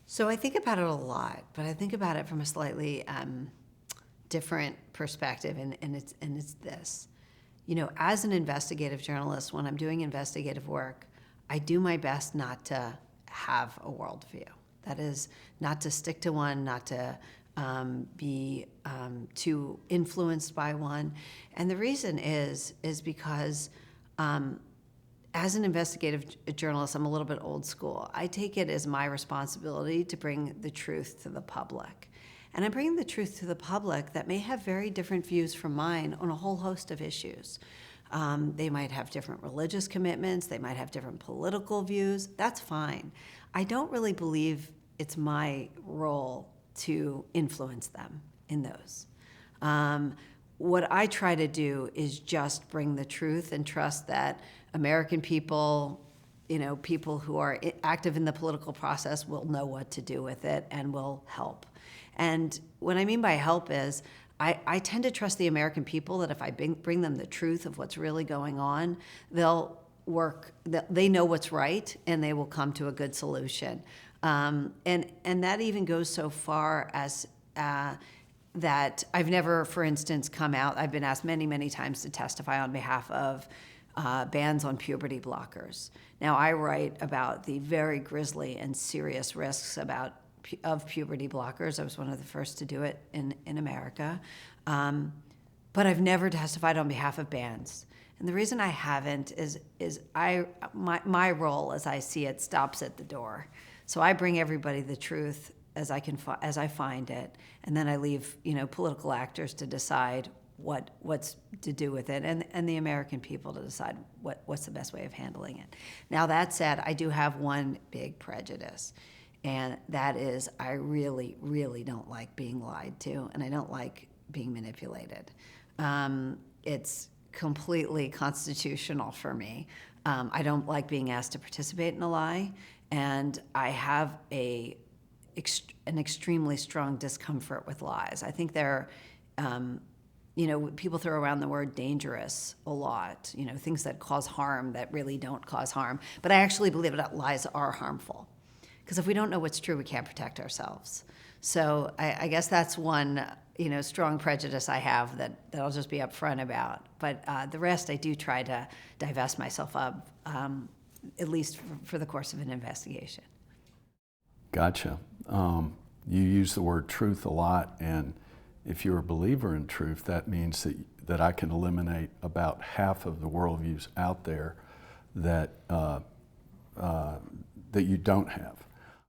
So I think about it a lot, but I think about it from a slightly different perspective, and it's this. You know, as an investigative journalist, when I'm doing investigative work, I do my best not to have a worldview. That is, not to stick to one, not to be too influenced by one. And the reason is because as an investigative journalist, I'm a little bit old school. I take it as my responsibility to bring the truth to the public. And I'm bringing the truth to the public that may have very different views from mine on a whole host of issues. They might have different religious commitments, they might have different political views. That's fine. I don't really believe it's my role to influence them in those. What I try to do is just bring the truth and trust that American people, you know, people who are active in the political process will know what to do with it and will help. And what I mean by help is I tend to trust the American people that if I bring them the truth of what's really going on, they'll work, they know what's right, and they will come to a good solution. And that even goes so far as that I've never, for instance, come out, I've been asked many, many times to testify on behalf of bans on puberty blockers. Now, I write about the very grisly and serious risks of puberty blockers. I was one of the first to do it in America. But I've never testified on behalf of bans. And the reason I haven't is my role, as I see it, stops at the door. So I bring everybody the truth as I find it, and then I leave, you know, political actors to decide what's to do with it, and the American people to decide what's the best way of handling it. Now, that said, I do have one big prejudice, and that is I really, really don't like being lied to, and I don't like being manipulated. It's completely constitutional for me. I don't like being asked to participate in a lie, and I have an extremely strong discomfort with lies. I think they're, you know, people throw around the word dangerous a lot, you know, things that cause harm that really don't cause harm. But I actually believe that lies are harmful, because if we don't know what's true, we can't protect ourselves. So I guess that's one, you know, strong prejudice I have that I'll just be upfront about. But the rest I do try to divest myself of, at least for the course of an investigation. Gotcha. You use the word truth a lot, and if you're a believer in truth, that means that I can eliminate about half of the worldviews out there that you don't have.